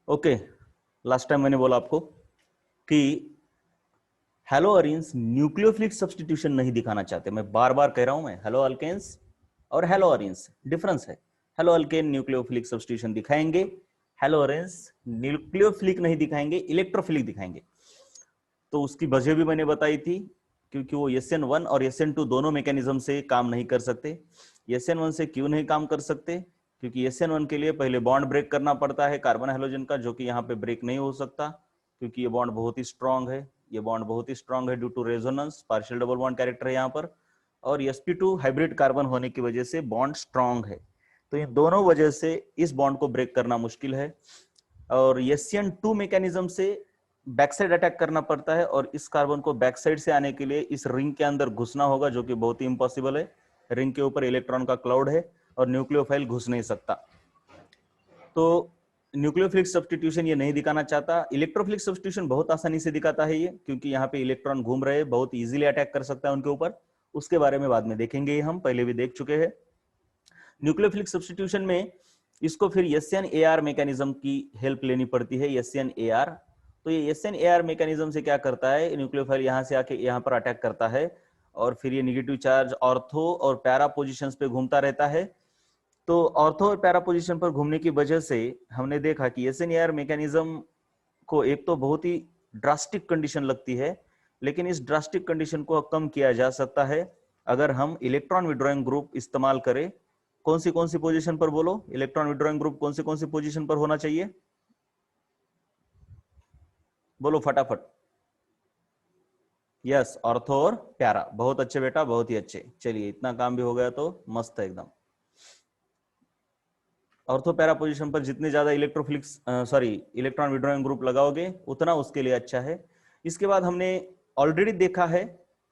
Okay, last time मैंने बोला आपको कि हेलो अरीन्स न्यूक्लियोफिलिक सब्स्टिट्यूशन नहीं दिखाना चाहते। मैं बार बार कह रहा हूं, मैं हेलो अल्केन्स और हेलो अरीन्स डिफरेंस है। हेलो अल्केन न्यूक्लियोफिलिक सब्स्टिट्यूशन दिखाएंगे, हेलो अरीन्स न्यूक्लियोफिलिक नहीं दिखाएंगे, इलेक्ट्रोफिलिक दिखाएंगे। तो उसकी वजह भी मैंने बताई थी, क्योंकि वो SN1 और SN2 दोनों मैकेनिज्म से काम नहीं कर सकते। SN1 से क्यों नहीं काम कर सकते? क्योंकि SN1 के लिए पहले बॉन्ड ब्रेक करना पड़ता है कार्बन हाइड्रोजन का, जो कि यहाँ पे ब्रेक नहीं हो सकता क्योंकि ये बॉन्ड बहुत ही स्ट्रांग है। ये बॉन्ड बहुत ही स्ट्रांग है due to resonance, partial double bond character है यहाँ पर, और sp2 हाइब्रिड कार्बन होने की वजह से बॉन्ड स्ट्रांग है। तो इन दोनों वजह से इस बॉन्ड को ब्रेक करना मुश्किल है, और SN2 मैकेनिज्म से बैक साइड अटैक करना पड़ता है, और इस कार्बन को बैक साइड से आने के लिए इस रिंग के अंदर घुसना होगा, जो कि बहुत ही इम्पॉसिबल है। रिंग के ऊपर इलेक्ट्रॉन का क्लाउड है और न्यूक्लियोफाइल घुस नहीं सकता। तो न्यूक्लियोफिलिक सब्स्टिट्यूशन ये नहीं दिखाना चाहता। इलेक्ट्रोफिलिक सब्स्टिट्यूशन बहुत आसानी से दिखाता है ये, क्योंकि यहाँ पे इलेक्ट्रॉन घूम रहे हैं, बहुत इजीली अटैक कर सकता है उनके ऊपर। उसके बारे में बाद में देखेंगे, हम पहले भी देख चुके हैं। न्यूक्लियोफिलिक सब्स्टिट्यूशन में इसको फिर SN-AR मैकेनिज्म की हेल्प लेनी पड़ती है। SN-AR, तो ये SN-AR मैकेनिज्म से क्या करता है, न्यूक्लियोफाइल यहाँ से आके यहाँ पर अटैक करता है, और फिर ये निगेटिव चार्ज ऑर्थो और पैरा पोजिशंस पे घूमता रहता है। तो ऑर्थो और पैरा पोजिशन पर घूमने की वजह से हमने देखा कि SN-AR मैकेनिज्म को एक तो बहुत ही ड्रास्टिक कंडीशन लगती है, लेकिन इस ड्रास्टिक कंडीशन को कम किया जा सकता है अगर हम इलेक्ट्रॉन विड्रॉइंग ग्रुप इस्तेमाल करें। कौन सी पोजीशन पर बोलो, इलेक्ट्रॉन विड्रॉइंग ग्रुप कौन सी पोजीशन पर होना चाहिए, बोलो फटाफट। यस, ऑर्थो और प्यारा। बहुत अच्छे बेटा, बहुत ही अच्छे। चलिए, इतना काम भी हो गया तो मस्त है एकदम। ऑर्थो पैरा पोजीशन पर जितने ज्यादा इलेक्ट्रॉन विड्रॉइंग ग्रुप लगाओगे उतना उसके लिए अच्छा है। इसके बाद हमने ऑलरेडी देखा है,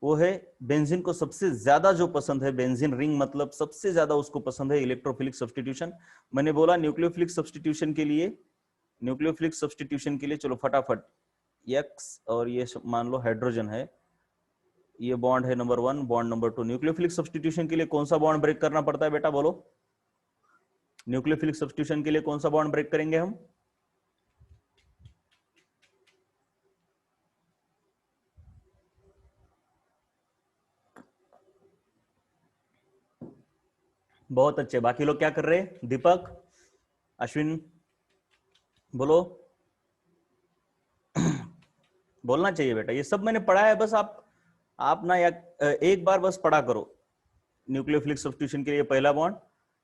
वो है बेंजीन को सबसे ज्यादा जो पसंद है, बेंजीन रिंग मतलब सबसे ज्यादा उसको पसंद है इलेक्ट्रोफिलिक सब्स्टिट्यूशन। मैंने बोला न्यूक्लियोफिलिक सब्स्टिट्यूशन के लिए, चलो फटाफट, एक्स और ये मान लो हाइड्रोजन है, ये बॉन्ड है number 1, bond number 2। Nucleophilic substitution के लिए कौन सा बॉन्ड ब्रेक करना पड़ता है बेटा, बोलो। न्यूक्लियोफिलिक सब्स्टिट्यूशन के लिए कौन सा बॉन्ड ब्रेक करेंगे हम? बहुत अच्छे। बाकी लोग क्या कर रहे हैं? दीपक, अश्विन, बोलो। बोलना चाहिए बेटा, ये सब मैंने पढ़ा है, बस आप ना एक बार बस पढ़ा करो। न्यूक्लियोफिलिक सब्स्टिट्यूशन के लिए पहला बॉन्ड,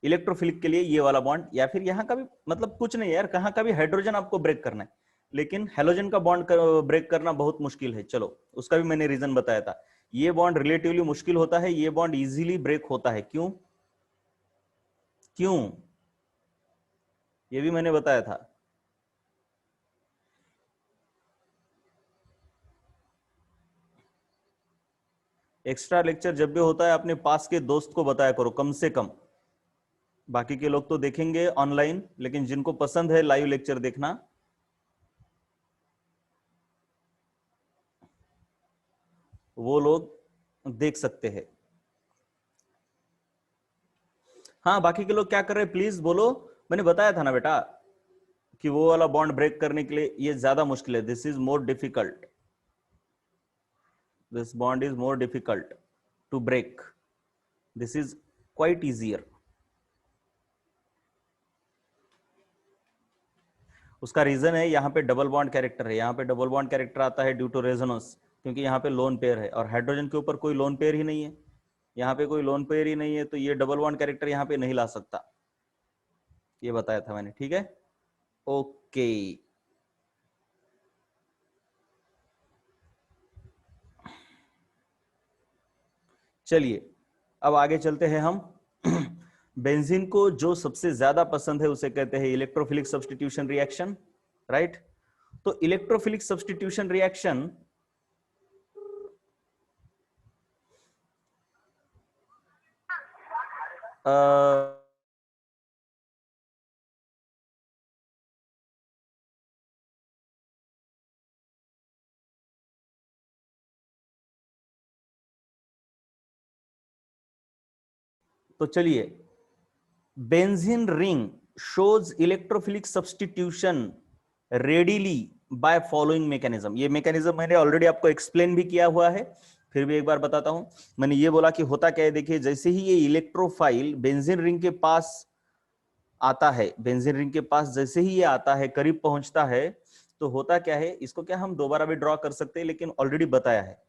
इलेक्ट्रोफिलिक के लिए ये वाला बॉन्ड, या फिर यहाँ का भी, मतलब कुछ नहीं यार, कहाँ का भी हाइड्रोजन आपको ब्रेक करना है, लेकिन हेलोजन का बॉन्ड ब्रेक करना बहुत मुश्किल है। चलो, उसका भी मैंने रीजन बताया था। ये बॉन्ड रिलेटिवली मुश्किल होता है, ये बॉन्ड इजीली ब्रेक होता है। क्यों क्यों ये भी मैंने बताया था। एक्स्ट्रा लेक्चर जब भी होता है अपने पास के दोस्त को बताया करो कम से कम। बाकी के लोग तो देखेंगे ऑनलाइन, लेकिन जिनको पसंद है लाइव लेक्चर देखना, वो लोग देख सकते हैं। हाँ, बाकी के लोग क्या कर रहे हैं प्लीज बोलो। मैंने बताया था ना बेटा कि वो वाला बॉन्ड ब्रेक करने के लिए ये ज्यादा मुश्किल है। This is more difficult, this bond is more difficult to break, this is quite easier. उसका रीजन है, यहाँ पे डबल बॉन्ड कैरेक्टर है, यहाँ पे डबल बॉन्ड कैरेक्टर आता है ड्यू टू रेजोनेंस, क्योंकि यहाँ पे लोन पेयर है, और हाइड्रोजन के ऊपर कोई लोन पेयर ही नहीं है। यहाँ पे कोई लोन पेयर ही नहीं है, तो ये डबल बॉन्ड कैरेक्टर यहाँ पे नहीं ला सकता। ये बताया था मैंने, ठीक है। ओके, चलिए अब आगे चलते हैं हम। बेंजीन को जो सबसे ज्यादा पसंद है उसे कहते हैं इलेक्ट्रोफिलिक सब्स्टिट्यूशन रिएक्शन, राइट। तो इलेक्ट्रोफिलिक सब्स्टिट्यूशन रिएक्शन तो चलिए, benzene ring shows electrophilic substitution readily by following mechanism. ये मैकेनिज्म मैंने ऑलरेडी आपको एक्सप्लेन भी किया हुआ है, फिर भी एक बार बताता हूं। मैंने ये बोला कि होता क्या है, देखिए जैसे ही ये इलेक्ट्रोफाइल बेंजीन रिंग के पास आता है, बेंजीन रिंग के पास जैसे ही ये आता है, करीब पहुंचता है, तो होता क्या है, इसको क्या हम दोबारा भी ड्रॉ कर सकते हैं, लेकिन ऑलरेडी बताया है।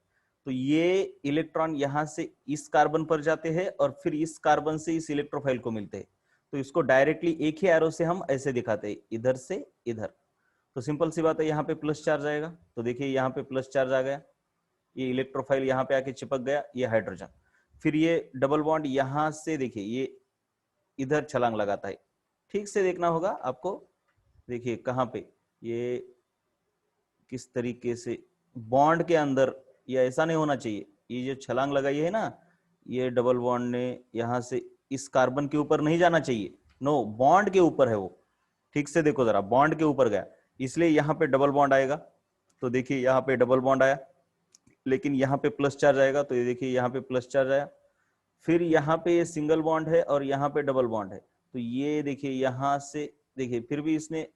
तो ये इलेक्ट्रॉन यहां से इस कार्बन पर जाते हैं और फिर इस कार्बन से इस इलेक्ट्रोफाइल को मिलते हैं। तो इसको डायरेक्टली एक ही एरो से हम ऐसे दिखाते हैं, इधर से इधर। तो सिंपल सी बात है, यहाँ पे प्लस चार्ज आएगा, तो देखिए यहाँ पे प्लस चार्ज आ गया, ये इलेक्ट्रोफाइल यहाँ पे आके चिपक गया, ये हाइड्रोजन। फिर ये डबल बॉन्ड यहाँ से देखिए ये इधर छलांग लगाता है, ठीक से देखना होगा आपको। देखिए कहाँ पे ये किस तरीके से बॉन्ड के अंदर, ये ऐसा नहीं होना चाहिए, ये जो छलांग लगाई है ना, ये डबल बॉन्ड ने यहाँ से इस कार्बन के ऊपर नहीं जाना चाहिए, नो, बॉन्ड के ऊपर है वो। ठीक से देखो जरा, बॉन्ड के ऊपर गया, इसलिए यहाँ पे डबल बॉन्ड आएगा। तो देखिए यहाँ पे डबल बॉन्ड आया, लेकिन यहाँ पे प्लस चार्ज आएगा, तो ये देखिए यहाँ पे प्लस चार्ज आया। फिर यहाँ पे ये सिंगल बॉन्ड है और यहाँ पे डबल बॉन्ड है, तो ये देखिए यहाँ से देखिए, फिर भी इसने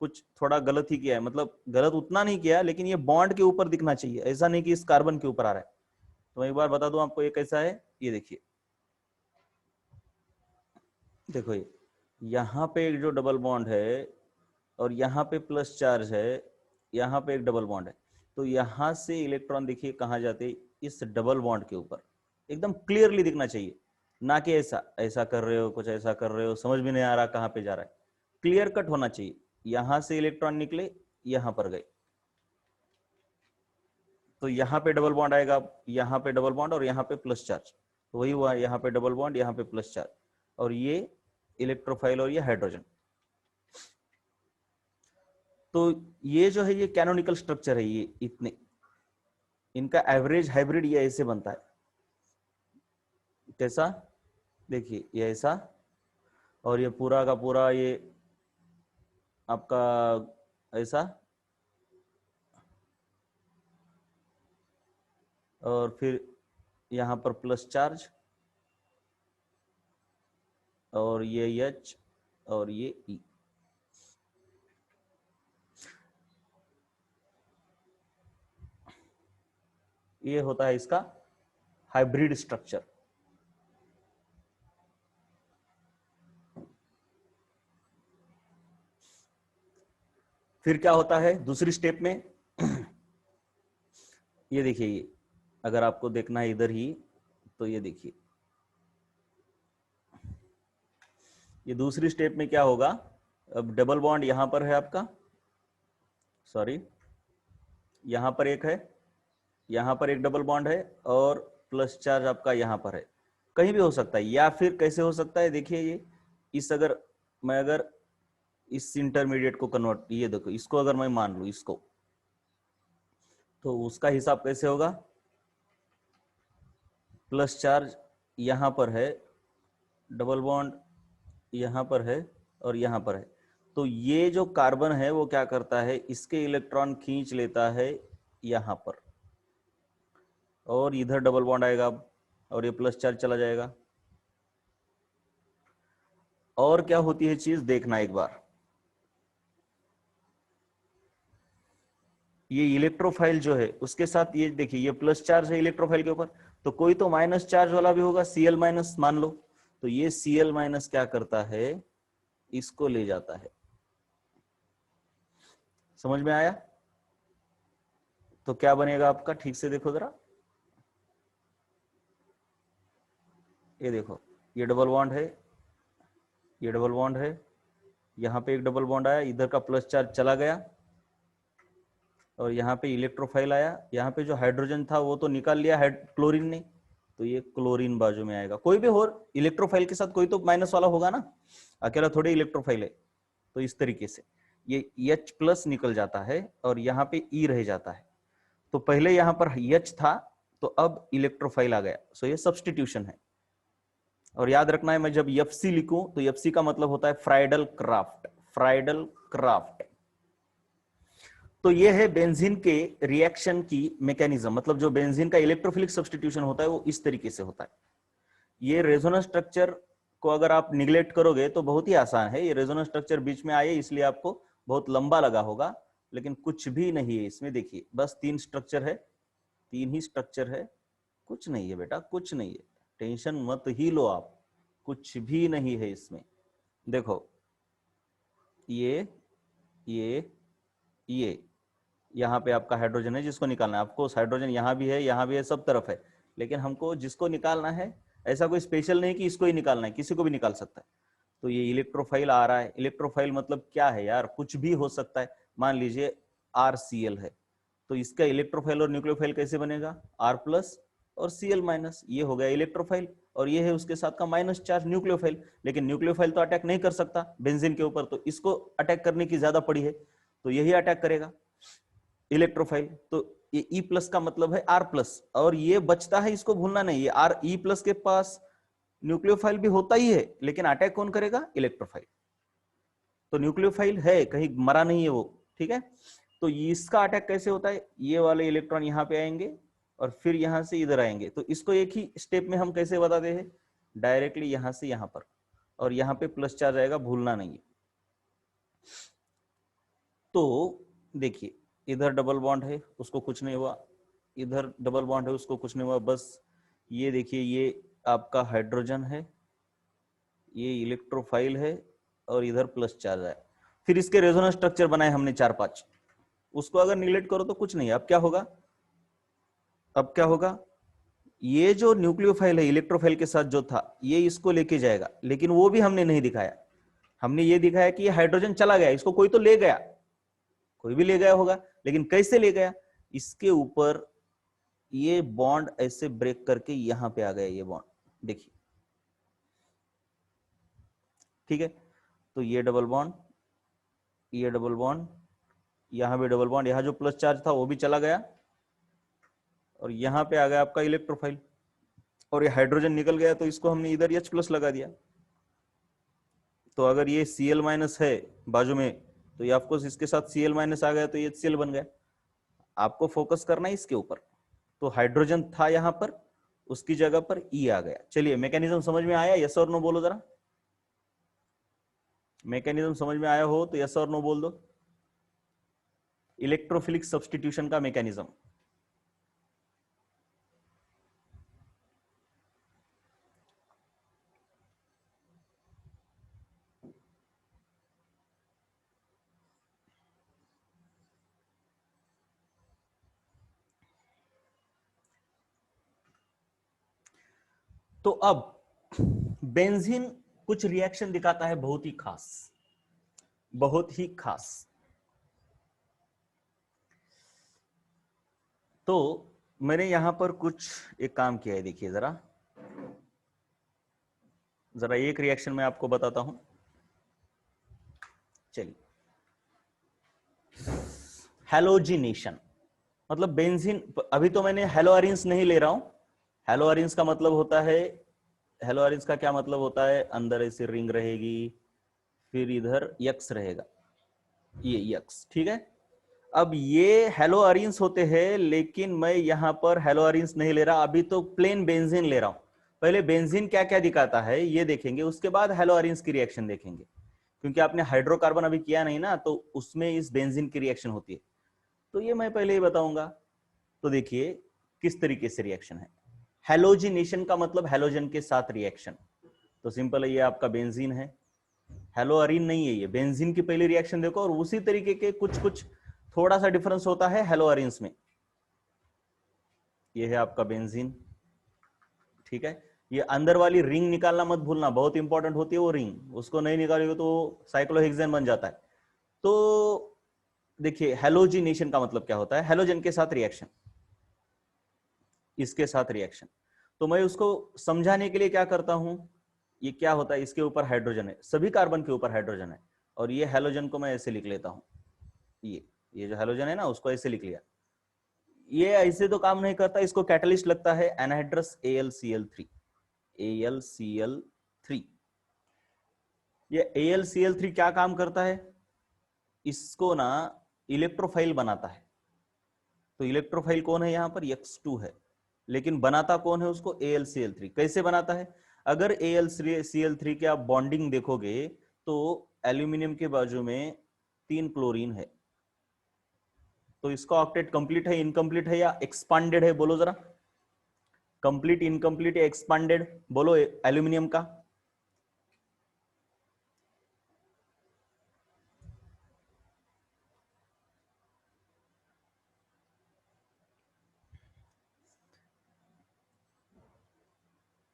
कुछ थोड़ा गलत ही किया है, मतलब गलत उतना नहीं किया, लेकिन ये बॉन्ड के ऊपर दिखना चाहिए, ऐसा नहीं कि इस कार्बन के ऊपर आ रहा है। तो मैं एक बार बता दूं आपको ये कैसा है, ये देखिए, देखो ये यहाँ पे एक जो डबल बॉन्ड है और यहाँ पे प्लस चार्ज है, यहाँ पे एक डबल बॉन्ड है, तो यहाँ से इलेक्ट्रॉन देखिए कहाँ जाते, इस डबल बॉन्ड के ऊपर। एकदम क्लियरली दिखना चाहिए, ना कि ऐसा ऐसा कर रहे हो, कुछ ऐसा कर रहे हो, समझ में नहीं आ रहा कहाँ पे जा रहा है, क्लियर कट होना चाहिए। यहां से इलेक्ट्रॉन निकले, यहां पर गए, तो यहाँ पे डबल बॉन्ड आएगा, यहाँ पे डबल बॉन्ड और यहाँ पे प्लस चार्ज, तो वही हुआ, यहाँ पे डबल बॉन्ड, यहाँ पे प्लस चार्ज, और ये इलेक्ट्रोफाइल और ये हाइड्रोजन। तो ये जो है ये कैनोनिकल स्ट्रक्चर है, ये इतने, इनका एवरेज हाइब्रिड ये ऐसे बनता है, कैसा, देखिए ये ऐसा, और ये पूरा का पूरा ये आपका ऐसा, और फिर यहाँ पर प्लस चार्ज, और ये H और ये E। ये होता है इसका हाइब्रिड स्ट्रक्चर। फिर क्या होता है दूसरी स्टेप में, ये देखिए, ये अगर आपको देखना है इधर ही, तो ये देखिए, ये दूसरी स्टेप में क्या होगा, अब डबल बॉन्ड यहां पर है आपका, सॉरी, यहां पर एक है, यहां पर एक डबल बॉन्ड है, और प्लस चार्ज आपका यहां पर है, कहीं भी हो सकता है, या फिर कैसे हो सकता है, देखिए ये इस, अगर मैं अगर इस इंटरमीडिएट को कन्वर्ट, ये देखो इसको अगर मैं मान लूं इसको, तो उसका हिसाब कैसे होगा, प्लस चार्ज यहां पर है, डबल बॉन्ड यहां पर है और यहां पर है, तो ये जो कार्बन है वो क्या करता है, इसके इलेक्ट्रॉन खींच लेता है यहां पर, और इधर डबल बॉन्ड आएगा और ये प्लस चार्ज चला जाएगा। और क्या होती है चीज, देखना एक बार, ये इलेक्ट्रोफाइल जो है उसके साथ, ये देखिए ये प्लस चार्ज है इलेक्ट्रोफाइल के ऊपर, तो कोई तो माइनस चार्ज वाला भी होगा, Cl माइनस मान लो, तो ये Cl माइनस क्या करता है, इसको ले जाता है। समझ में आया, तो क्या बनेगा आपका, ठीक से देखो जरा, ये देखो, ये डबल बॉन्ड है, ये डबल बॉन्ड है, यहाँ पे एक डबल बॉन्ड आया, इधर का प्लस चार्ज चला गया, और यहाँ पे इलेक्ट्रोफाइल आया, यहाँ पे जो हाइड्रोजन था वो तो निकाल लिया क्लोरीन ने, तो ये क्लोरीन बाजू में आएगा। कोई भी और इलेक्ट्रोफाइल के साथ कोई तो माइनस वाला होगा ना, अकेला थोड़ी इलेक्ट्रोफाइल है। तो इस तरीके से ये H प्लस निकल जाता है और यहाँ पे E रह जाता है। तो पहले यहाँ पर H था, तो अब इलेक्ट्रोफाइल आ गया, सो ये सब्सटीट्यूशन है। और याद रखना है, मैं जब FC लिखूं तो FC का मतलब होता है फ्राइडल क्राफ्ट, फ्राइडल क्राफ्ट। तो ये है बेंजीन के रिएक्शन की मैकेनिज्म, मतलब जो बेंजीन का इलेक्ट्रोफिलिक सब्स्टिट्यूशन होता है वो इस तरीके से होता है। ये रेजोनेंस स्ट्रक्चर को अगर आप निगलेक्ट करोगे तो बहुत ही आसान है, ये रेजोनेंस स्ट्रक्चर बीच में आए इसलिए आपको बहुत लंबा लगा होगा, लेकिन कुछ भी नहीं है इसमें। देखिए बस 3 स्ट्रक्चर है, 3 ही स्ट्रक्चर है, कुछ नहीं है बेटा, कुछ नहीं है, टेंशन मत ही लो आप, कुछ भी नहीं है इसमें। देखो ये ये यहाँ पे आपका हाइड्रोजन है जिसको निकालना है आपको। हाइड्रोजन यहाँ भी है, यहाँ भी है, सब तरफ है, लेकिन हमको जिसको निकालना है, ऐसा कोई स्पेशल नहीं कि इसको ही निकालना है, किसी को भी निकाल सकता है। तो ये इलेक्ट्रोफाइल आ रहा है। इलेक्ट्रोफाइल मतलब क्या है यार, कुछ भी हो सकता है। मान लीजिए RCl है, तो इसका इलेक्ट्रोफाइल और न्यूक्लियोफाइल कैसे बनेगा, R+ और Cl-, ये हो गया इलेक्ट्रोफाइल, और ये है उसके साथ का माइनस चार्ज न्यूक्लियोफाइल। लेकिन न्यूक्लियोफाइल तो अटैक नहीं कर सकता बेंजीन के ऊपर, तो इसको अटैक करने की ज्यादा पड़ी है, तो यही अटैक करेगा इलेक्ट्रोफाइल। तो ये E+ का मतलब है R+, और ये बचता है, इसको भूलना नहीं, ये E+ के पास न्यूक्लियोफाइल भी होता ही है, लेकिन अटैक कौन करेगा, इलेक्ट्रोफाइल। तो न्यूक्लियोफाइल है, कहीं मरा नहीं है वो, ठीक है। तो इसका अटैक कैसे होता है, ये वाले इलेक्ट्रॉन यहाँ पे आएंगे और फिर यहां से इधर आएंगे। तो इसको एक ही स्टेप में हम कैसे बताते हैं, डायरेक्टली यहां से यहां पर, और यहाँ पे प्लस चार्ज आएगा, भूलना नहीं है। तो देखिए इधर डबल बॉन्ड है, उसको कुछ नहीं हुआ, इधर डबल बॉन्ड है, उसको कुछ नहीं हुआ, बस ये देखिए ये आपका हाइड्रोजन है, ये इलेक्ट्रोफाइल है, और इधर प्लस चार्ज है। फिर इसके रेजोनेंस स्ट्रक्चर बनाए हमने 4-5, उसको अगर निगलेक्ट करो तो कुछ नहीं है। अब क्या होगा, अब क्या होगा, ये जो न्यूक्लियोफाइल है इलेक्ट्रोफाइल के साथ जो था, ये इसको लेके जाएगा, लेकिन वो भी हमने नहीं दिखाया। हमने ये दिखाया कि ये हाइड्रोजन चला गया, इसको कोई तो ले गया, कोई भी ले गया होगा, लेकिन कैसे ले गया, इसके ऊपर ये बॉन्ड ऐसे ब्रेक करके यहां पे आ गया ये बॉन्ड, देखिए, ठीक है। तो ये डबल बॉन्ड, ये डबल बॉन्ड, यहां भी डबल बॉन्ड, यहां जो प्लस चार्ज था वो भी चला गया, और यहां पे आ गया आपका इलेक्ट्रोफाइल, और ये हाइड्रोजन निकल गया, तो इसको हमने इधर H+ लगा दिया। तो अगर ये Cl- है बाजू में, तो ये ऑफकोर्स इसके साथ Cl- आ गया, तो ये HCl बन गया। आपको फोकस करना है इसके ऊपर। तो हाइड्रोजन था यहां पर, उसकी जगह पर E आ गया। चलिए मैकेनिज्म समझ में आया, यस और नो बोलो जरा। मैकेनिज्म समझ में आया हो तो यस और नो बोल दो। इलेक्ट्रोफिलिक सब्स्टिट्यूशन का मैकेनिज्म। तो अब बेंजीन कुछ रिएक्शन दिखाता है बहुत ही खास, बहुत ही खास। तो मैंने यहां पर कुछ एक काम किया है, देखिए जरा, जरा एक रिएक्शन में आपको बताता हूं। चलिए, हैलोजिनेशन मतलब बेंजीन, अभी तो मैंने हेलोअरीन्स नहीं ले रहा हूं। हेलोअरीन्स का मतलब होता है, हेलोअरीन्स का क्या मतलब होता है, अंदर ऐसे रिंग रहेगी, फिर इधर यक्स रहेगा, ये यक्स, ठीक है। अब ये हेलोअरीन्स होते हैं, लेकिन मैं यहां पर हेलोअरीन्स नहीं ले रहा, अभी तो प्लेन बेंजीन ले रहा हूं। पहले बेंजीन क्या क्या दिखाता है ये देखेंगे, उसके बाद हेलोअरीन्स की रिएक्शन देखेंगे, क्योंकि आपने हाइड्रोकार्बन अभी किया नहीं ना, तो उसमें इस बेंजीन की रिएक्शन होती है, तो ये मैं पहले ही बताऊंगा। तो देखिए किस तरीके से रिएक्शन है। हेलोजिनेशन का मतलब हेलोजन के साथ रिएक्शन, तो सिंपल है, ये आपका बेंजीन है, हेलोअरीन नहीं है ये। बेंजीन की पहली रिएक्शन देखो, और उसी तरीके के कुछ कुछ थोड़ा सा डिफरेंस होता है हेलोअरीन्स में। ये है आपका बेंजीन, ठीक है। ये अंदर वाली रिंग निकालना मत भूलना, बहुत इंपॉर्टेंट होती है वो रिंग, उसको नहीं निकालोगे तो साइक्लोहेक्सेन बन जाता है। तो देखिए हेलोजिनेशन का मतलब क्या होता है, हेलोजन के साथ रिएक्शन, इसके साथ रिएक्शन। तो मैं उसको समझाने के लिए क्या करता हूं, ये क्या होता है, इसके ऊपर हाइड्रोजन है, सभी कार्बन के ऊपर हाइड्रोजन है, और ये हेलोजन को मैं ऐसे लिख लेता हूं, ये जो हेलोजन है ना उसको ऐसे लिख लिया। ये ऐसे तो काम नहीं करता, इसको कैटलिस्ट लगता है एनहाइड्रस AlCl3, AlCl3। ये AlCl3 क्या काम करता है, इसको ना इलेक्ट्रोफाइल बनाता है। तो इलेक्ट्रोफाइल कौन है यहां पर, X2 है, लेकिन बनाता कौन है उसको, AlCl3। कैसे बनाता है, अगर AlCl3 के आप बॉन्डिंग देखोगे, तो एल्यूमिनियम के बाजू में 3 क्लोरीन है, तो इसका ऑक्टेट कंप्लीट है, इनकम्प्लीट है या एक्सपांडेड है? बोलो जरा, कंप्लीट, इनकम्प्लीट या एक्सपांडेड? बोलो एल्यूमिनियम का।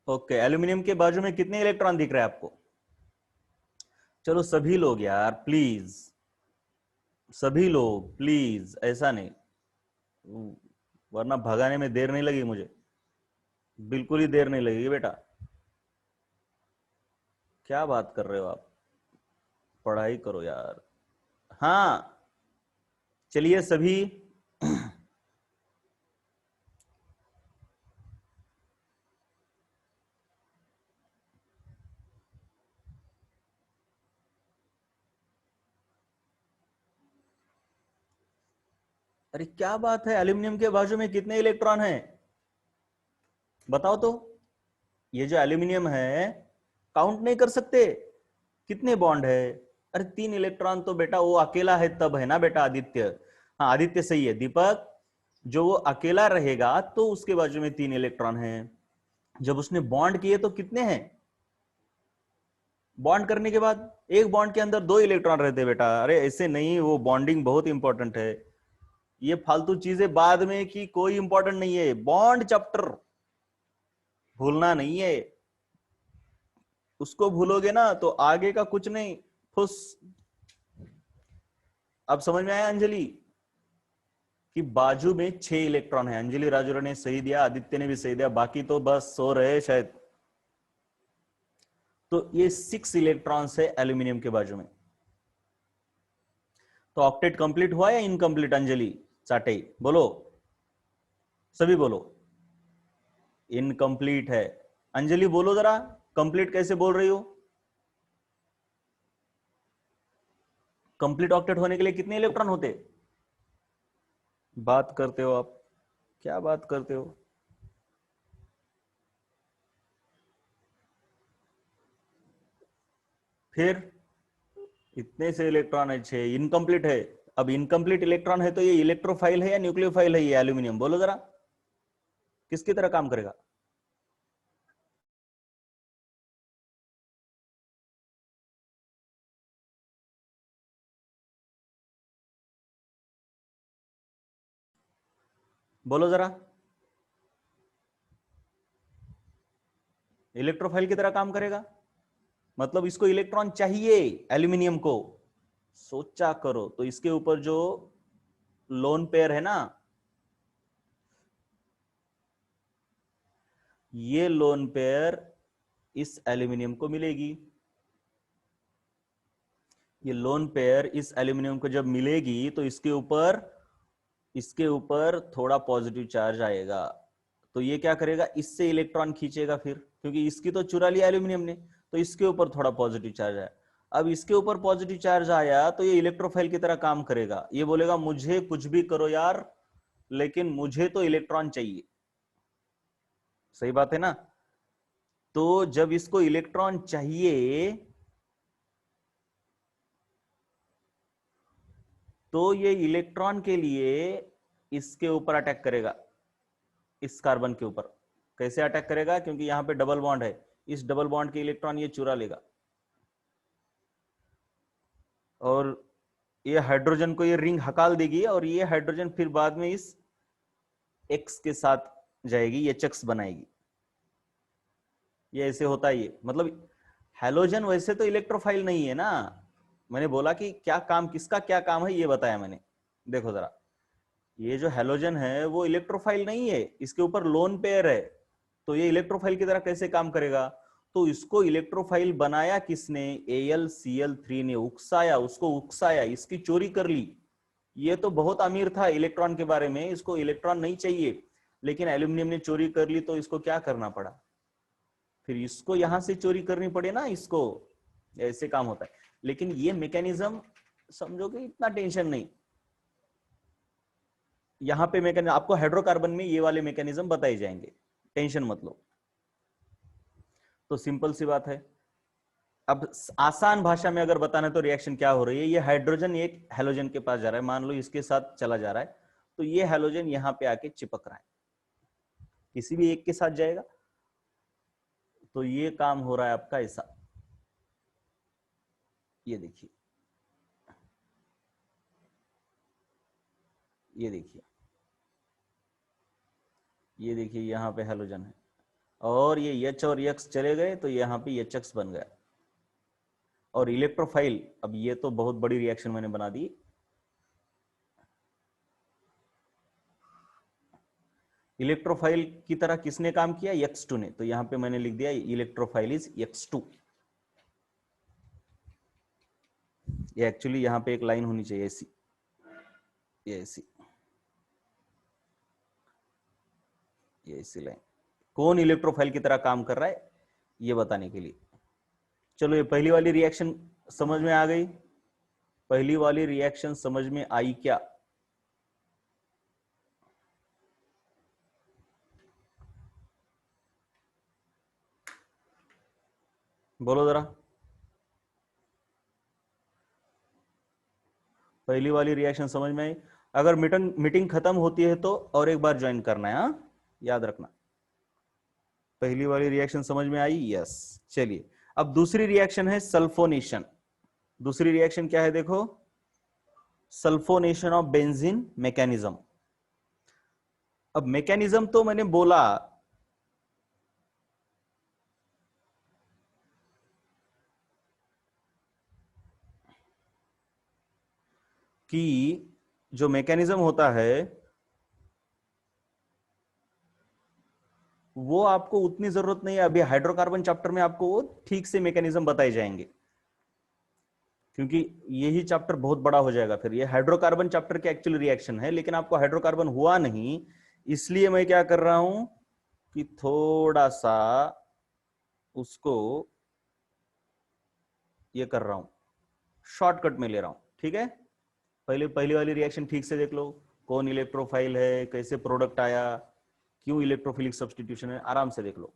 ओके, एल्यूमिनियम के बाजू में कितने इलेक्ट्रॉन दिख रहे हैं आपको? चलो सभी लोग यार प्लीज, सभी लोग प्लीज, ऐसा नहीं, वरना भगाने में देर नहीं लगी मुझे, बिल्कुल ही देर नहीं लगेगी बेटा। क्या बात कर रहे हो आप, पढ़ाई करो यार। हाँ, चलिए सभी। अरे क्या बात है, एल्यूमिनियम के बाजू में कितने इलेक्ट्रॉन हैं? बताओ तो। ये जो एल्यूमिनियम है, काउंट नहीं कर सकते कितने बॉन्ड है? अरे 3 इलेक्ट्रॉन तो बेटा वो अकेला है तब है ना बेटा, आदित्य। हाँ आदित्य सही है। दीपक, जो वो अकेला रहेगा तो उसके बाजू में 3 इलेक्ट्रॉन है, जब उसने बॉन्ड किए तो कितने हैं? बॉन्ड करने के बाद एक बॉन्ड के अंदर 2 इलेक्ट्रॉन रहते हैं बेटा। अरे ऐसे नहीं, वो बॉन्डिंग बहुत इंपॉर्टेंट है। ये फालतू चीजें बाद में की कोई इंपॉर्टेंट नहीं है, बॉन्ड चैप्टर भूलना नहीं है। उसको भूलोगे ना तो आगे का कुछ नहीं, फुस। अब समझ में आया अंजलि कि बाजू में 6 इलेक्ट्रॉन है? अंजलि राजूरा ने सही दिया, आदित्य ने भी सही दिया, बाकी तो बस सो रहे शायद। तो ये 6 इलेक्ट्रॉन्स है एल्यूमिनियम के बाजू में। तो ऑक्टेट कंप्लीट हुआ या इनकम्प्लीट? अंजलि चाटे बोलो, सभी बोलो। इनकम्प्लीट है। अंजलि बोलो जरा, कंप्लीट कैसे बोल रही हो? कंप्लीट ऑक्टेट होने के लिए कितने इलेक्ट्रॉन होते? बात करते हो आप, क्या बात करते हो? फिर इतने से इलेक्ट्रॉन है 6, इनकम्प्लीट है। अब इनकम्प्लीट इलेक्ट्रॉन है तो ये इलेक्ट्रोफाइल है या न्यूक्लियोफाइल है ये एल्यूमिनियम? बोलो जरा, किसकी तरह काम करेगा? बोलो जरा, इलेक्ट्रोफाइल की तरह काम करेगा, मतलब इसको इलेक्ट्रॉन चाहिए एल्यूमिनियम को। सोचा करो, तो इसके ऊपर जो लोन पेयर है ना, ये लोन पेयर इस एल्यूमिनियम को मिलेगी। ये लोन पेयर इस एल्यूमिनियम को जब मिलेगी तो इसके ऊपर थोड़ा पॉजिटिव चार्ज आएगा। तो ये क्या करेगा, इससे इलेक्ट्रॉन खींचेगा फिर, क्योंकि इसकी तो चुरा लिया एल्यूमिनियम ने, तो इसके ऊपर थोड़ा पॉजिटिव चार्ज आया। अब इसके ऊपर पॉजिटिव चार्ज आया तो ये इलेक्ट्रोफाइल की तरह काम करेगा। ये बोलेगा मुझे कुछ भी करो यार, लेकिन मुझे तो इलेक्ट्रॉन चाहिए। सही बात है ना? तो जब इसको इलेक्ट्रॉन चाहिए तो ये इलेक्ट्रॉन के लिए इसके ऊपर अटैक करेगा, इस कार्बन के ऊपर। कैसे अटैक करेगा? क्योंकि यहां पे डबल बॉन्ड है, इस डबल बॉन्ड के इलेक्ट्रॉन ये चुरा लेगा, और ये हाइड्रोजन को ये रिंग हकाल देगी, और ये हाइड्रोजन फिर बाद में इस एक्स के साथ जाएगी, एचएक्स बनाएगी। ये ऐसे होता है ये, मतलब हैलोजन वैसे तो इलेक्ट्रोफाइल नहीं है ना। मैंने बोला कि क्या काम, किसका क्या काम है ये बताया मैंने। देखो जरा, ये जो हैलोजन है वो इलेक्ट्रोफाइल नहीं है, इसके ऊपर लोन पेयर है, तो ये इलेक्ट्रोफाइल की तरह कैसे काम करेगा? तो इसको इलेक्ट्रोफाइल बनाया किसने? AlCl3 ने उकसाया, उसको उकसाया, इसकी चोरी कर ली। ये तो बहुत अमीर था इलेक्ट्रॉन के बारे में, इसको इलेक्ट्रॉन नहीं चाहिए, लेकिन एल्यूमिनियम ने चोरी कर ली तो इसको क्या करना पड़ा? फिर इसको यहां से चोरी करनी पड़े ना इसको। ऐसे काम होता है, लेकिन ये मैकेनिज्म समझोगे, इतना टेंशन नहीं। यहां पे मैकेनिज्म आपको हाइड्रोकार्बन में ये वाले मैकेनिज्म बताए जाएंगे, टेंशन मत लो। तो सिंपल सी बात है, अब आसान भाषा में अगर बताना तो रिएक्शन क्या हो रही है, ये हाइड्रोजन एक हेलोजन के पास जा रहा है, मान लो इसके साथ चला जा रहा है, तो ये हेलोजन यहां पे आके चिपक रहा है, किसी भी एक के साथ जाएगा, तो ये काम हो रहा है आपका ऐसा। ये देखिए, ये देखिए, ये देखिए, यहां पे हेलोजन है और ये H और X चले गए तो यहां पे HX बन गया। और इलेक्ट्रोफाइल, अब ये तो बहुत बड़ी रिएक्शन मैंने बना दी। इलेक्ट्रोफाइल की तरह किसने काम किया? X2 ने, तो यहां पे मैंने लिख दिया इलेक्ट्रोफाइल इज X2। ये एक्चुअली यहां पे एक लाइन होनी चाहिए ऐसी, ये ऐसी, ये ऐसी लाइन। कौन इलेक्ट्रोफाइल की तरह काम कर रहा है ये बताने के लिए। चलो, ये पहली वाली रिएक्शन समझ में आ गई? पहली वाली रिएक्शन समझ में आई क्या? बोलो जरा। पहली वाली रिएक्शन समझ में आई? अगर मीटिंग खत्म होती है तो और एक बार ज्वाइन करना है, हाँ, याद रखना। पहली वाली रिएक्शन समझ में आई? यस। चलिए, अब दूसरी रिएक्शन है सल्फोनेशन। दूसरी रिएक्शन क्या है देखो, सल्फोनेशन ऑफ बेंजीन मैकेनिज्म। अब मैकेनिज्म तो मैंने बोला कि जो मैकेनिज्म होता है वो आपको उतनी जरूरत नहीं है, अभी हाइड्रोकार्बन चैप्टर में आपको वो ठीक से मैकेनिज्म बताए जाएंगे, क्योंकि यही चैप्टर बहुत बड़ा हो जाएगा फिर। ये हाइड्रोकार्बन चैप्टर के एक्चुअल रिएक्शन है, लेकिन आपको हाइड्रोकार्बन हुआ नहीं, इसलिए मैं क्या कर रहा हूं कि थोड़ा सा उसको ये कर रहा हूं, शॉर्टकट में ले रहा हूं, ठीक है। पहले पहली वाली रिएक्शन ठीक से देख लो, कौन इलेक्ट्रोफाइल है, कैसे प्रोडक्ट आया, क्यों इलेक्ट्रोफिलिक सब्स्टिट्यूशन है, आराम से देख लो।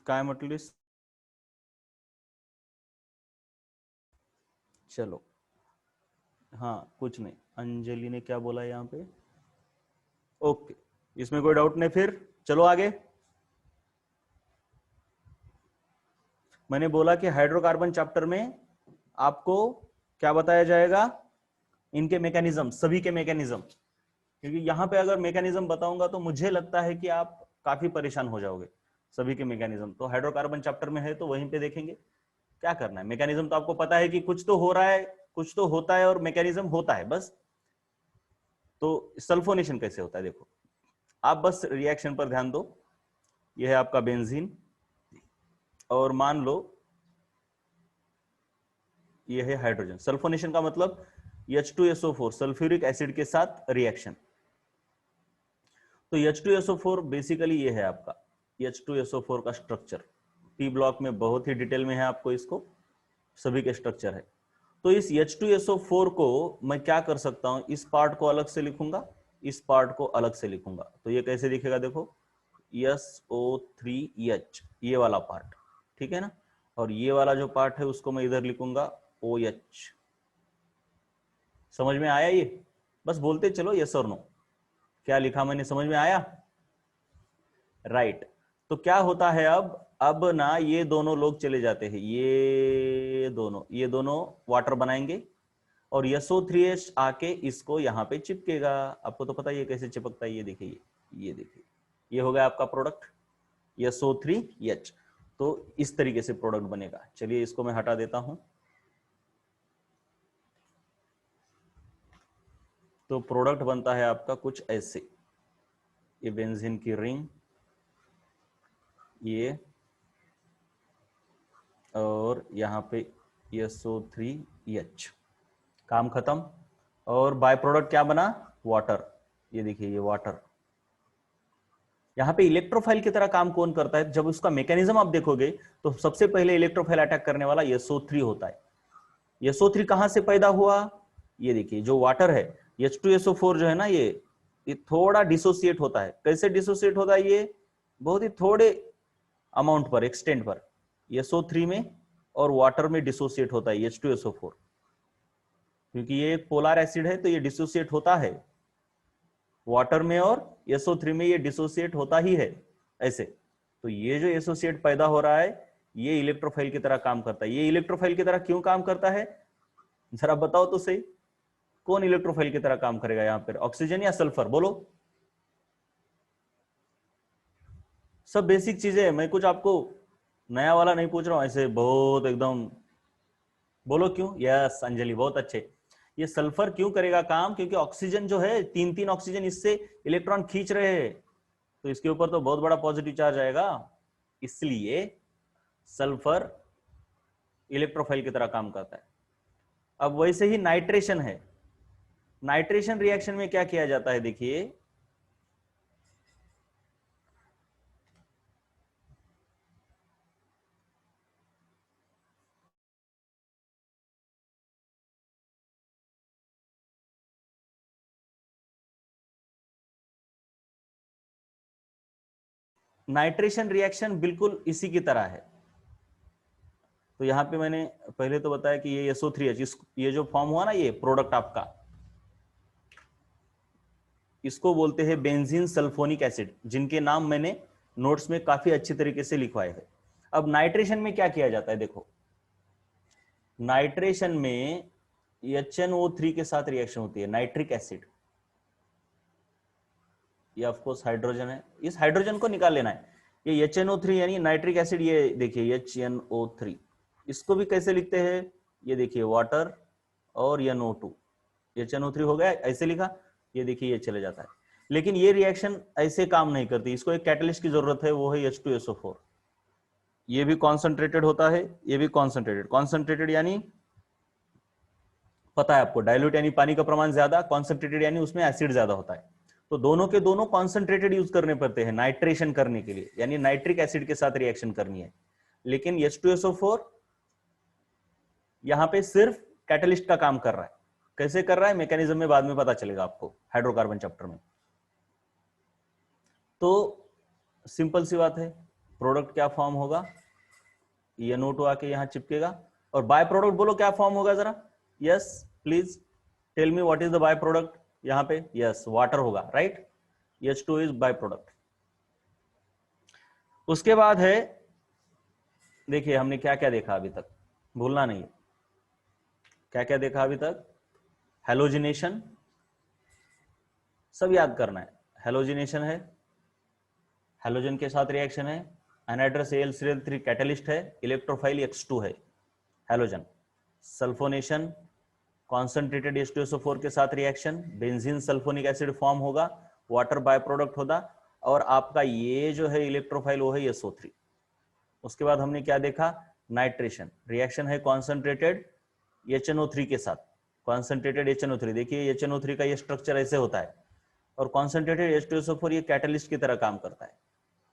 काय म्हटलीस? चलो, हाँ कुछ नहीं, अंजलि ने क्या बोला यहाँ पे? ओके, इसमें कोई डाउट नहीं, फिर चलो आगे। मैंने बोला कि हाइड्रोकार्बन चैप्टर में आपको क्या बताया जाएगा? इनके मैकेनिज्म, सभी के मैकेनिज्म, क्योंकि यहां पे अगर मैकेनिज्म बताऊंगा तो मुझे लगता है कि आप काफी परेशान हो जाओगे। सभी के मैकेनिज्म तो हाइड्रोकार्बन चैप्टर में है, तो वहीं पे देखेंगे क्या करना है। मैकेनिज्म तो आपको पता है कि कुछ तो हो रहा है, कुछ तो होता है और मैकेनिज्म होता है बस। तो सल्फोनेशन कैसे होता है देखो, आप बस रिएक्शन पर ध्यान दो। यह है आपका बेंजीन, और मान लो यह है हाइड्रोजन। सल्फोनेशन का मतलब H2SO4 सल्फ्यूरिक एसिड के साथ रिएक्शन। तो H2SO4 बेसिकली ये है आपका H2SO4 का स्ट्रक्चर। P ब्लॉक में बहुत ही डिटेल में है, आपको इसको सभी के स्ट्रक्चर है। तो इस H2SO4 को मैं क्या कर सकता हूं, इस पार्ट को अलग से लिखूंगा, इस पार्ट को अलग से लिखूंगा। तो ये कैसे दिखेगा देखो, SO3H, ये वाला पार्ट, ठीक है ना। और ये वाला जो पार्ट है उसको मैं इधर लिखूंगा OH। समझ में आया? ये बस बोलते चलो यस और नो, क्या लिखा मैंने, समझ में आया? राइट। तो क्या होता है अब ना ये दोनों लोग चले जाते हैं, ये दोनों वाटर बनाएंगे, और SO3H आके इसको यहाँ पे चिपकेगा। आपको तो पता ही है कैसे चिपकता है, ये देखिए, ये देखिए, ये हो गया आपका प्रोडक्ट SO3H। तो इस तरीके से प्रोडक्ट बनेगा। चलिए इसको मैं हटा देता हूं। तो प्रोडक्ट बनता है आपका कुछ ऐसे, ये बेंजीन की रिंग, ये, और यहाँ पे SO3H, काम खत्म। और बाय प्रोडक्ट क्या बना? वाटर। ये देखिए, ये वाटर। यहाँ पे इलेक्ट्रोफाइल की तरह काम कौन करता है? जब उसका मैकेनिज्म आप देखोगे तो सबसे पहले इलेक्ट्रोफाइल अटैक करने वाला SO3 होता है। SO3 कहां से पैदा हुआ? ये देखिए, जो वाटर है H2SO4 जो है ना, ये थोड़ा डिसोसिएट होता है। कैसे डिसोसिएट होता है? ये बहुत ही थोड़े अमाउंट पर, एक्सटेंट पर SO3 में और वाटर में डिसोसिएट होता है H2SO4। क्योंकि ये एक पोलर एसिड है तो ये डिसोसिएट होता है वाटर में, और SO3 में ये डिसोसिएट होता ही है ऐसे। तो ये जो एसोसिएट पैदा हो रहा है ये इलेक्ट्रोफाइल की तरह काम करता है। ये इलेक्ट्रोफाइल की तरह क्यों काम करता है जरा बताओ तो सही। कौन इलेक्ट्रोफाइल की तरह काम करेगा यहाँ पर, ऑक्सीजन या सल्फर? बोलो। सब बेसिक चीजें है, मैं कुछ आपको नया वाला नहीं पूछ रहा हूं ऐसे बहुत एकदम। बोलो क्यों? यस अंजलि, बहुत अच्छे। ये सल्फर क्यों करेगा काम? क्योंकि ऑक्सीजन जो है, तीन तीन ऑक्सीजन इससे इलेक्ट्रॉन खींच रहे हैं, तो इसके ऊपर तो बहुत बड़ा पॉजिटिव चार्ज आएगा, इसलिए सल्फर इलेक्ट्रोफाइल की तरह काम करता है। अब वैसे ही नाइट्रेशन है। नाइट्रेशन रिएक्शन में क्या किया जाता है? देखिए, नाइट्रेशन रिएक्शन बिल्कुल इसी की तरह है। तो यहां पे मैंने पहले तो बताया कि ये SO3H, ये जो फॉर्म हुआ ना, ये प्रोडक्ट आपका, इसको बोलते हैं बेंजीन सल्फोनिक एसिड, जिनके नाम मैंने नोट्स में काफी अच्छी तरीके से लिखवाए हैं। अब नाइट्रेशन में क्या किया जाता है? देखो, नाइट्रेशन में HNO3 के साथ रिएक्शन होती है, नाइट्रिक एसिड। ये ऑफ कोर्स हाइड्रोजन है, इस हाइड्रोजन को निकाल लेना है। ये HNO3 यानी नाइट्रिक एसिड, ये देखिए HNO3, इसको भी कैसे लिखते हैं? ये देखिए वाटर और NO2, HNO3 हो गया, ऐसे लिखा। ये देखिए ये चले जाता है। लेकिन ये रिएक्शन ऐसे काम नहीं करती, इसको एक कैटलिस्ट की जरूरत है, वो है H2SO4। ये भी कॉन्सेंट्रेटेड होता है, ये भी कॉन्सेंट्रेटेड। कॉन्सेंट्रेटेड यानी पता है आपको, डाइल्यूट यानी पानी का प्रमाण ज्यादा, कॉन्सेंट्रेटेड यानी उसमें एसिड ज्यादा होता है। तो दोनों के दोनों कॉन्सेंट्रेटेड यूज करने पड़ते हैं नाइट्रेशन करने के लिए, यानी नाइट्रिक एसिड के साथ रिएक्शन करनी है। लेकिन H2SO4 यहां पे सिर्फ कैटलिस्ट का काम कर रहा है। कैसे कर रहा है मैकेनिज्म में बाद में पता चलेगा आपको हाइड्रोकार्बन चैप्टर में। तो सिंपल सी बात है, प्रोडक्ट क्या फॉर्म होगा? NO2 आके यहां चिपकेगा। और बाय प्रोडक्ट बोलो क्या फॉर्म होगा जरा? Yes please tell me what is the by product यहां पे? यस वाटर होगा, right. H2 is by product. उसके बाद है, देखिए हमने क्या क्या देखा अभी तक, भूलना नहीं। क्या क्या देखा अभी तक? हेलोजिनेशन, सब याद करना है। हेलोजिनेशन है, हेलोजन के साथ रिएक्शन है। एनहाइड्रस Al3 कैटलिस्ट है, इलेक्ट्रोफाइल X2 है हेलोजन। सल्फोनेशन, कॉन्सेंट्रेटेड H2SO4 के साथ reaction, benzene sulphonic acid form होगा, वाटर बाय प्रोडक्ट होगा, और आपका ये जो है इलेक्ट्रोफाइल वो है SO3। उसके बाद हमने क्या देखा? नाइट्रेशन रिएक्शन है कॉन्सेंट्रेटेड HNO3 के साथ, कॉन्सेंट्रेटेड HNO3। देखिए HNO3 का ये स्ट्रक्चर ऐसे होता है, और कॉन्सेंट्रेटेड H2SO4 ये कैटलिस्ट की तरह काम करता है।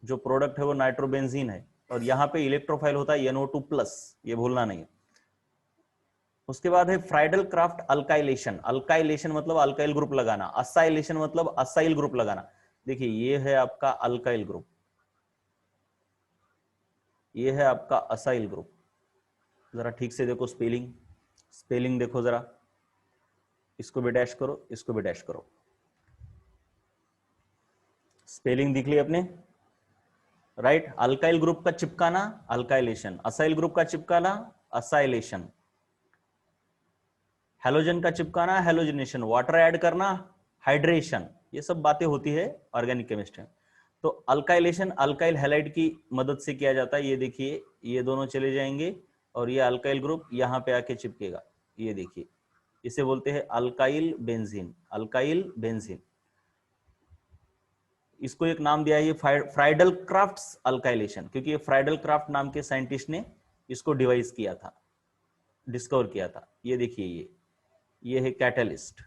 जो प्रोडक्ट है वो नाइट्रोबेंजीन है, और यहाँ पे इलेक्ट्रोफाइल होता है NO2+, ये भूलना नहीं। उसके बाद है फ्राइडल क्राफ्ट अल्काइलेशन। अल्काइलेशन मतलब अल्काइल ग्रुप लगाना, असाइलेशन मतलब असाइल ग्रुप लगाना। देखिए ये है आपका अल्काइल ग्रुप, ये है आपका असाइल ग्रुप। जरा ठीक से देखो स्पेलिंग, स्पेलिंग देखो जरा, इसको भी डैश करो, इसको भी डैश करो। स्पेलिंग दिख ली अपने, राइट। अल्काइल ग्रुप का चिपकाना अल्काइलेशन, असाइल ग्रुप का चिपकाना असाइलेशन। हैलोजन का चिपकाना, हैलोजिनेशन, वाटर ऐड करना, हाइड्रेशन, ये सब बातें होती है ऑर्गेनिक केमिस्ट्री में। तो अल्काइलेशन अल्काइल हैलाइड की मदद से किया जाता है। ये देखिए, ये दोनों चले जाएंगे और ये अल्काइल ग्रुप यहाँ पे आके चिपकेगा। ये देखिए, इसे बोलते हैं अल्काइल बेंजीन, अल्काइल बेंजीन। इसको एक नाम दिया है ये फ्राइडल क्राफ्ट्स अल्काइलेशन, क्योंकि ये फ्राइडल क्राफ्ट नाम के साइंटिस्ट ने इसको डिवाइस किया था, डिस्कवर किया था। ये देखिए, ये है कैटलिस्ट।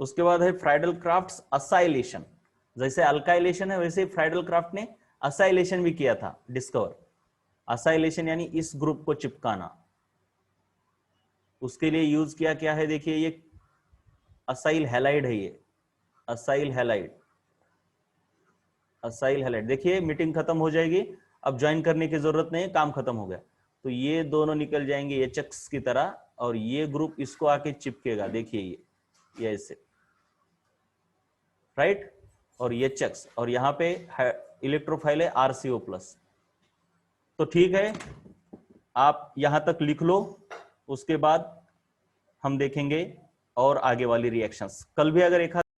उसके बाद है फ्राइडल क्राफ्ट्स असाइलेशन। जैसे अल्काइलेशन है वैसे फ्राइडल क्राफ्ट ने असाइलेशन भी किया था, डिस्कवर। असाइलेशन यानी इस ग्रुप को चिपकाना। उसके लिए यूज किया क्या है, देखिए ये असाइल हैलाइड है, ये असाइल हैलाइड, असाइल हैलाइड। देखिए मीटिंग खत्म हो जाएगी, अब ज्वाइन करने की जरूरत नहीं है, काम खत्म हो गया। तो ये दोनों निकल जाएंगे एचएक्स की तरह और ये ग्रुप इसको आके चिपकेगा। देखिए ये ऐसे, राइट, और ये एचएक्स, और यहाँ पे इलेक्ट्रोफाइल है आरसीओ प्लस। तो ठीक है, आप यहां तक लिख लो, उसके बाद हम देखेंगे और आगे वाली रिएक्शंस। कल भी अगर एक